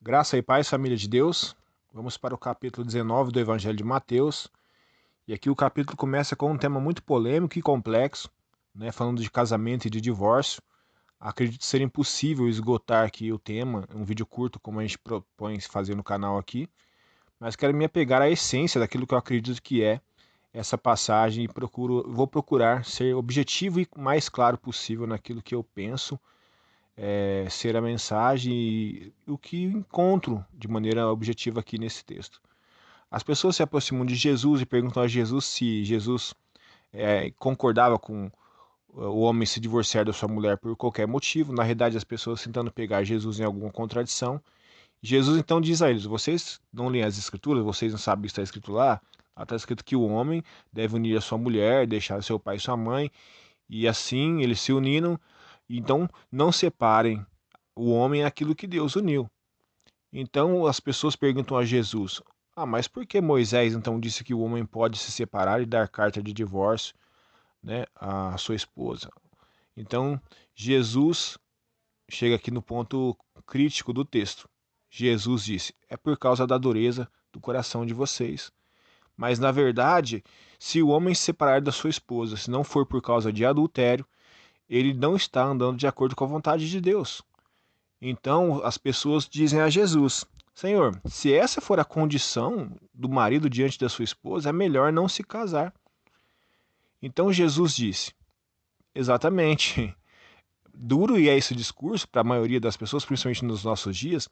Graça e paz, família de Deus. Vamos para o capítulo 19 do Evangelho de Mateus. E aqui o capítulo começa com um tema muito polêmico e complexo, né, falando de casamento e de divórcio. Acredito ser impossível esgotar aqui o tema, um vídeo curto como a gente propõe fazer no canal aqui, mas quero me apegar à essência daquilo que eu acredito que é essa passagem e vou procurar ser objetivo e mais claro possível naquilo que eu penso ser a mensagem e o que encontro de maneira objetiva aqui nesse texto. As pessoas se aproximam de Jesus e perguntam a Jesus se Jesus concordava com o homem se divorciar da sua mulher por qualquer motivo. Na realidade, as pessoas tentando pegar Jesus em alguma contradição. Jesus então diz a eles: vocês não leem as escrituras, vocês não sabem o que está escrito lá? Lá está escrito que o homem deve unir a sua mulher, deixar seu pai e sua mãe, e assim eles se uniram. Então não separem o homem é aquilo que Deus uniu. Então as pessoas perguntam a Jesus: ah, mas por que Moisés então disse que o homem pode se separar e dar carta de divórcio, né, à sua esposa? Então Jesus chega aqui no ponto crítico do texto. Jesus disse: é por causa da dureza do coração de vocês. Mas na verdade, se o homem se separar da sua esposa, se não for por causa de adultério, ele não está andando de acordo com a vontade de Deus. Então as pessoas dizem a Jesus: Senhor, se essa for a condição do marido diante da sua esposa, é melhor não se casar. Então Jesus disse: exatamente. Duro e é esse discurso para a maioria das pessoas, principalmente nos nossos dias.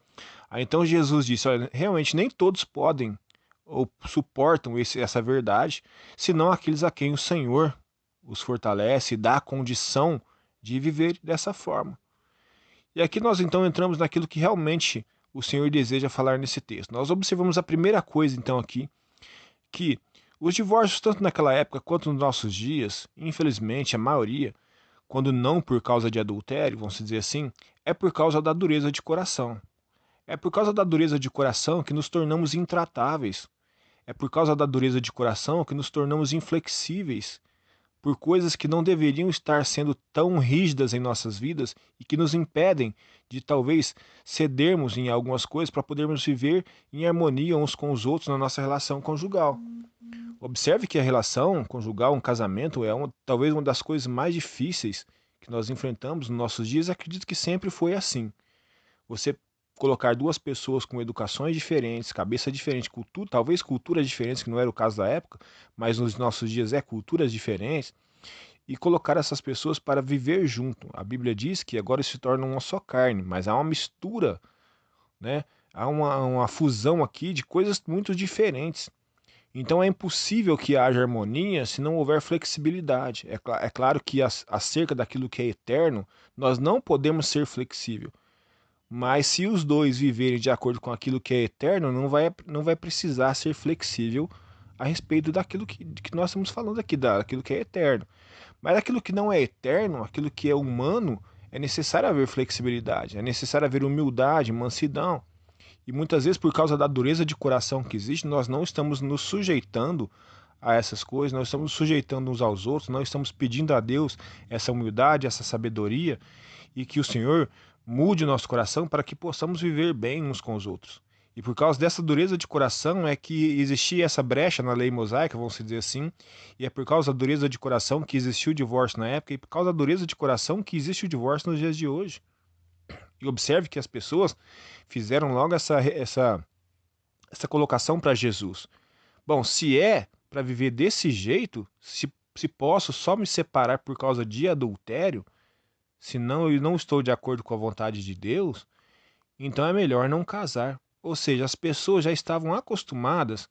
Então Jesus disse: olha, realmente nem todos podem ou suportam essa verdade, senão aqueles a quem o Senhor os fortalece e dá a condição de viver dessa forma. E aqui nós então entramos naquilo que realmente o Senhor deseja falar nesse texto. Nós observamos a primeira coisa então aqui, que os divórcios, tanto naquela época quanto nos nossos dias, infelizmente a maioria, quando não por causa de adultério, vamos dizer assim, é por causa da dureza de coração. É por causa da dureza de coração que nos tornamos intratáveis. É por causa da dureza de coração que nos tornamos inflexíveis por coisas que não deveriam estar sendo tão rígidas em nossas vidas e que nos impedem de talvez cedermos em algumas coisas para podermos viver em harmonia uns com os outros na nossa relação conjugal. Observe que a relação conjugal, um casamento, talvez uma das coisas mais difíceis que nós enfrentamos nos nossos dias. Acredito que sempre foi assim. Você colocar duas pessoas com educações diferentes, cabeça diferente, talvez culturas diferentes, que não era o caso da época, mas nos nossos dias é culturas diferentes, e colocar essas pessoas para viver junto. A Bíblia diz que agora se tornam uma só carne, mas há uma mistura, né? Há uma fusão aqui de coisas muito diferentes. Então é impossível que haja harmonia se não houver flexibilidade. É claro que acerca daquilo que é eterno, nós não podemos ser flexível. Mas se os dois viverem de acordo com aquilo que é eterno, não vai precisar ser flexível a respeito daquilo que nós estamos falando aqui, daquilo que é eterno. Mas aquilo que não é eterno, aquilo que é humano, é necessário haver flexibilidade, é necessário haver humildade, mansidão. E muitas vezes, por causa da dureza de coração que existe, nós não estamos nos sujeitando a essas coisas, nós estamos sujeitando uns aos outros, nós estamos pedindo a Deus essa humildade, essa sabedoria e que o Senhor mude o nosso coração para que possamos viver bem uns com os outros. E por causa dessa dureza de coração é que existia essa brecha na lei mosaica, vamos dizer assim, e é por causa da dureza de coração que existiu o divórcio na época e por causa da dureza de coração que existe o divórcio nos dias de hoje. E observe que as pessoas fizeram logo essa colocação para Jesus. Bom, se é para viver desse jeito, se posso só me separar por causa de adultério, se não eu não estou de acordo com a vontade de Deus, então é melhor não casar. Ou seja, as pessoas já estavam acostumadas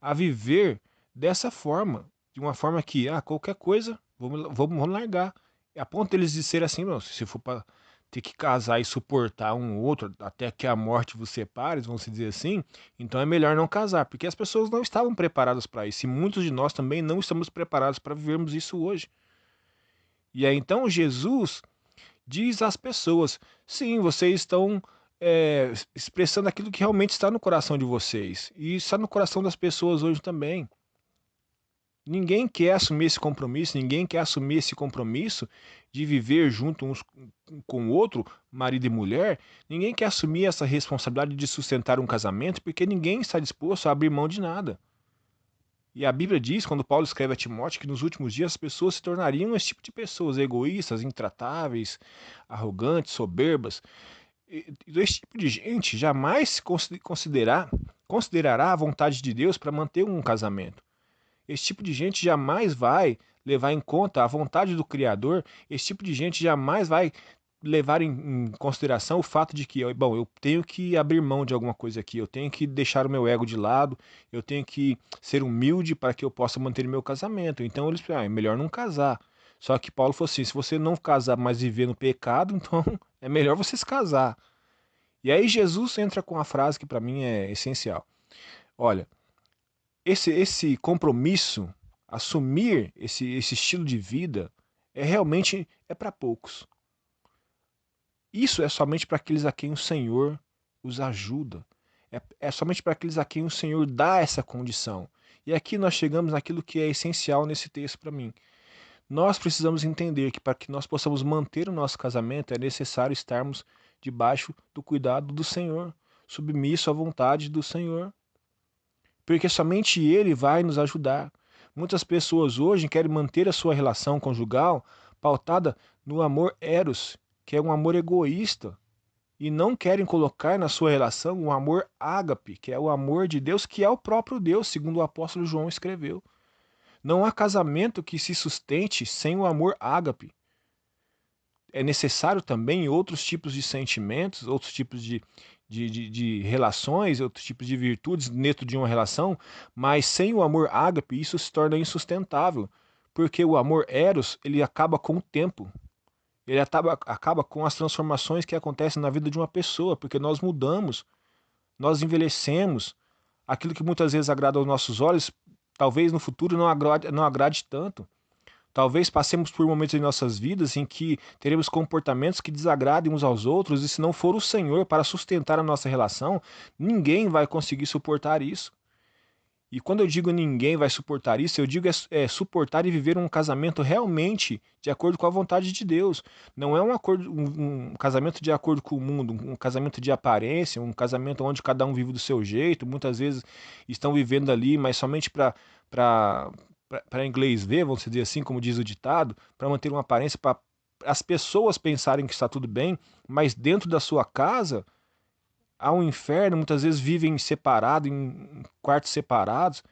a viver dessa forma, de uma forma que, qualquer coisa, vamos largar. A ponto deles de ser assim, não, se for para ter que casar e suportar um ou outro até que a morte vos separe, vamos dizer assim, então é melhor não casar, porque as pessoas não estavam preparadas para isso, e muitos de nós também não estamos preparados para vivermos isso hoje. E aí então Jesus diz às pessoas: sim, vocês estão expressando aquilo que realmente está no coração de vocês, e está no coração das pessoas hoje também. Ninguém quer assumir esse compromisso, ninguém quer assumir esse compromisso de viver junto uns com o outro, marido e mulher. Ninguém quer assumir essa responsabilidade de sustentar um casamento, porque ninguém está disposto a abrir mão de nada. E a Bíblia diz, quando Paulo escreve a Timóteo, que nos últimos dias as pessoas se tornariam esse tipo de pessoas, egoístas, intratáveis, arrogantes, soberbas. E esse tipo de gente jamais considerará a vontade de Deus para manter um casamento. Esse tipo de gente jamais vai levar em conta a vontade do Criador. Esse tipo de gente jamais vai levar em consideração o fato de que, bom, eu tenho que abrir mão de alguma coisa aqui, eu tenho que deixar o meu ego de lado, eu tenho que ser humilde para que eu possa manter meu casamento. Então eles, é melhor não casar. Só que Paulo falou assim, se você não casar, mas viver no pecado, então é melhor você se casar. E aí Jesus entra com a frase que para mim é essencial. Olha, esse compromisso, assumir esse estilo de vida, realmente é para poucos. Isso é somente para aqueles a quem o Senhor os ajuda. É somente para aqueles a quem o Senhor dá essa condição. E aqui nós chegamos naquilo que é essencial nesse texto para mim. Nós precisamos entender que para que nós possamos manter o nosso casamento é necessário estarmos debaixo do cuidado do Senhor, submisso à vontade do Senhor. Porque somente Ele vai nos ajudar. Muitas pessoas hoje querem manter a sua relação conjugal pautada no amor eros, que é um amor egoísta, e não querem colocar na sua relação um amor ágape, que é o amor de Deus, que é o próprio Deus, segundo o apóstolo João escreveu. Não há casamento que se sustente sem o amor ágape. É necessário também outros tipos de sentimentos, outros tipos de relações, outros tipos de virtudes dentro de uma relação, mas sem o amor ágape isso se torna insustentável, porque o amor eros ele acaba com o tempo, ele acaba com as transformações que acontecem na vida de uma pessoa, porque nós mudamos, nós envelhecemos, aquilo que muitas vezes agrada aos nossos olhos, talvez no futuro não agrade tanto. Talvez passemos por momentos em nossas vidas em que teremos comportamentos que desagradem uns aos outros, e se não for o Senhor para sustentar a nossa relação, ninguém vai conseguir suportar isso. E quando eu digo ninguém vai suportar isso, eu digo suportar e viver um casamento realmente de acordo com a vontade de Deus. Não é um casamento de acordo com o mundo, um casamento de aparência, um casamento onde cada um vive do seu jeito. Muitas vezes estão vivendo ali, mas somente para inglês ver, vamos dizer assim, como diz o ditado, para manter uma aparência, para as pessoas pensarem que está tudo bem, mas dentro da sua casa há um inferno, muitas vezes vivem separados, em quartos separados.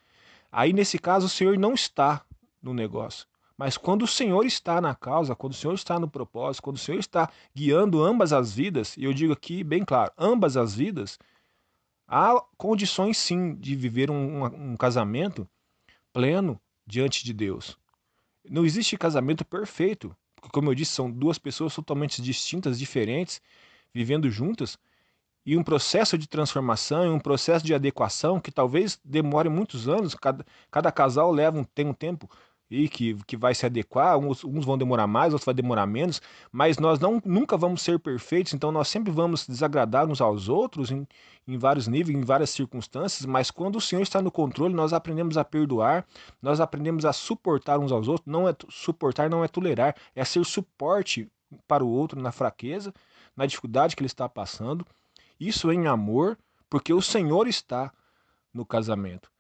Aí, nesse caso, o Senhor não está no negócio. Mas quando o Senhor está na causa, quando o Senhor está no propósito, quando o Senhor está guiando ambas as vidas, e eu digo aqui bem claro, ambas as vidas, há condições sim de viver um casamento pleno diante de Deus. Não existe casamento perfeito, porque, como eu disse, são duas pessoas totalmente distintas, diferentes, vivendo juntas, e um processo de transformação, e um processo de adequação que talvez demore muitos anos. Cada casal tem um tempo e que vai se adequar, uns vão demorar mais, outros vai demorar menos, mas nós nunca vamos ser perfeitos, então nós sempre vamos desagradar uns aos outros em vários níveis, em várias circunstâncias, mas quando o Senhor está no controle, nós aprendemos a perdoar, nós aprendemos a suportar uns aos outros. Suportar não é tolerar, é ser suporte para o outro na fraqueza, na dificuldade que ele está passando. Isso em amor, porque o Senhor está no casamento.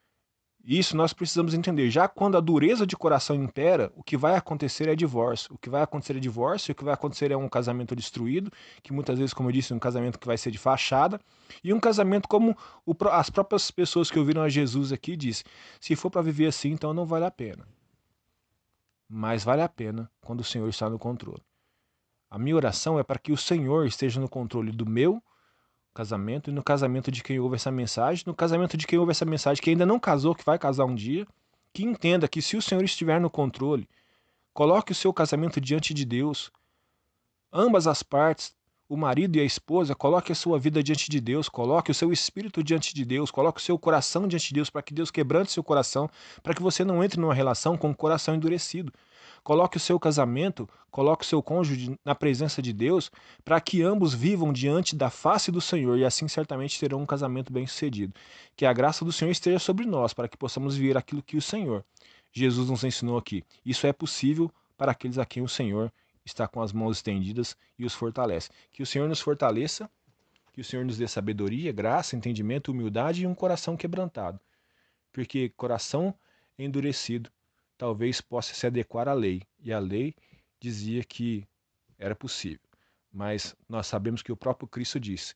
Isso nós precisamos entender. Já quando a dureza de coração impera, o que vai acontecer é divórcio. O que vai acontecer é divórcio, o que vai acontecer é um casamento destruído, que muitas vezes, como eu disse, um casamento que vai ser de fachada, e um casamento como as próprias pessoas que ouviram a Jesus aqui diz: se for para viver assim, então não vale a pena. Mas vale a pena quando o Senhor está no controle. A minha oração é para que o Senhor esteja no controle do meu casamento, e no casamento de quem ouve essa mensagem, no casamento de quem ouve essa mensagem que ainda não casou, que vai casar um dia, que entenda que se o Senhor estiver no controle, coloque o seu casamento diante de Deus. Ambas as partes, o marido e a esposa, coloque a sua vida diante de Deus, coloque o seu espírito diante de Deus, coloque o seu coração diante de Deus, para que Deus quebrante seu coração, para que você não entre numa relação com o coração endurecido. Coloque o seu casamento, coloque o seu cônjuge na presença de Deus, para que ambos vivam diante da face do Senhor, e assim certamente terão um casamento bem-sucedido. Que a graça do Senhor esteja sobre nós, para que possamos viver aquilo que o Senhor Jesus nos ensinou aqui. Isso é possível para aqueles a quem o Senhor está com as mãos estendidas e os fortalece. Que o Senhor nos fortaleça, que o Senhor nos dê sabedoria, graça, entendimento, humildade e um coração quebrantado. Porque coração endurecido talvez possa se adequar à lei. E a lei dizia que era possível. Mas nós sabemos que o próprio Cristo disse,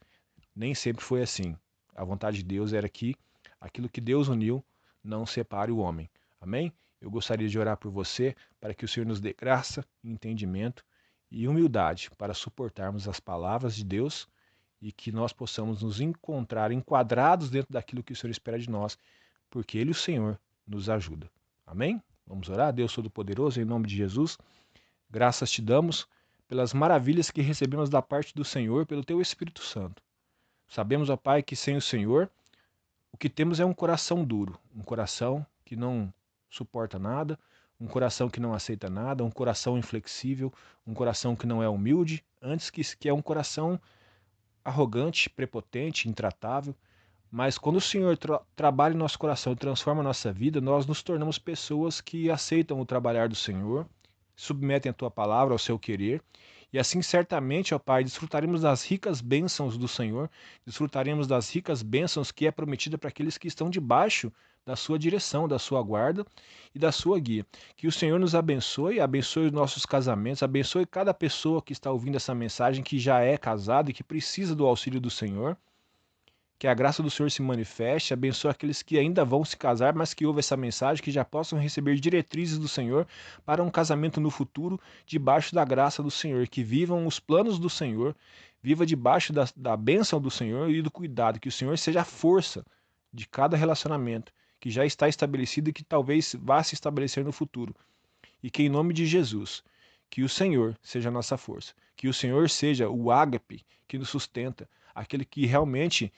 nem sempre foi assim. A vontade de Deus era que aquilo que Deus uniu não separe o homem. Amém? Eu gostaria de orar por você para que o Senhor nos dê graça, entendimento e humildade para suportarmos as palavras de Deus e que nós possamos nos encontrar enquadrados dentro daquilo que o Senhor espera de nós, porque Ele, o Senhor, nos ajuda. Amém? Vamos orar? Deus Todo-Poderoso, em nome de Jesus, graças te damos pelas maravilhas que recebemos da parte do Senhor pelo Teu Espírito Santo. Sabemos, ó Pai, que sem o Senhor, o que temos é um coração duro, um coração que não suporta nada, um coração que não aceita nada, um coração inflexível, um coração que não é humilde, antes que é um coração arrogante, prepotente, intratável. Mas quando o Senhor trabalha em nosso coração e transforma a nossa vida, nós nos tornamos pessoas que aceitam o trabalhar do Senhor, submetem a Tua palavra ao seu querer, e assim certamente, ó Pai, desfrutaremos das ricas bênçãos do Senhor, desfrutaremos das ricas bênçãos que é prometida para aqueles que estão debaixo da sua direção, da sua guarda e da sua guia. Que o Senhor nos abençoe, abençoe os nossos casamentos, abençoe cada pessoa que está ouvindo essa mensagem, que já é casada e que precisa do auxílio do Senhor. Que a graça do Senhor se manifeste, abençoe aqueles que ainda vão se casar, mas que ouvem essa mensagem, que já possam receber diretrizes do Senhor para um casamento no futuro, debaixo da graça do Senhor, que vivam os planos do Senhor, viva debaixo da bênção do Senhor e do cuidado, que o Senhor seja a força de cada relacionamento, que já está estabelecido e que talvez vá se estabelecer no futuro. E que em nome de Jesus, que o Senhor seja a nossa força, que o Senhor seja o ágape que nos sustenta, aquele que realmente,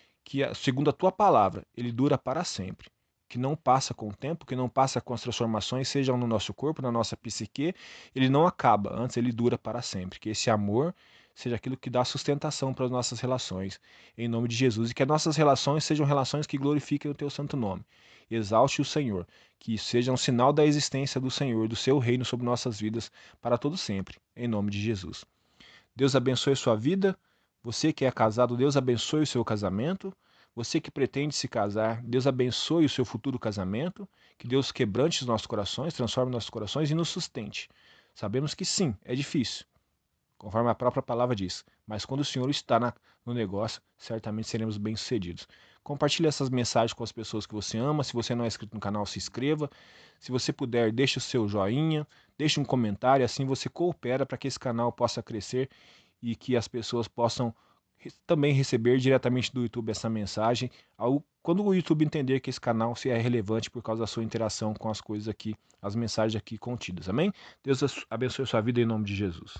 segundo a tua palavra, ele dura para sempre, que não passa com o tempo, que não passa com as transformações, sejam no nosso corpo, na nossa psique, ele não acaba, antes ele dura para sempre, que esse amor seja aquilo que dá sustentação para as nossas relações, em nome de Jesus, e que as nossas relações sejam relações que glorifiquem o teu santo nome. Exalte o Senhor, que seja um sinal da existência do Senhor, do seu reino sobre nossas vidas para todo sempre, em nome de Jesus. Deus abençoe a sua vida. Você que é casado, Deus abençoe o seu casamento. Você que pretende se casar, Deus abençoe o seu futuro casamento. Que Deus quebrante os nossos corações, transforme nossos corações e nos sustente. Sabemos que sim, é difícil, conforme a própria palavra diz. Mas quando o Senhor está no negócio, certamente seremos bem-sucedidos. Compartilhe essas mensagens com as pessoas que você ama. Se você não é inscrito no canal, se inscreva. Se você puder, deixe o seu joinha, deixe um comentário, assim você coopera para que esse canal possa crescer e que as pessoas possam também receber diretamente do YouTube essa mensagem, quando o YouTube entender que esse canal se é relevante por causa da sua interação com as coisas aqui, as mensagens aqui contidas. Amém? Deus abençoe a sua vida em nome de Jesus.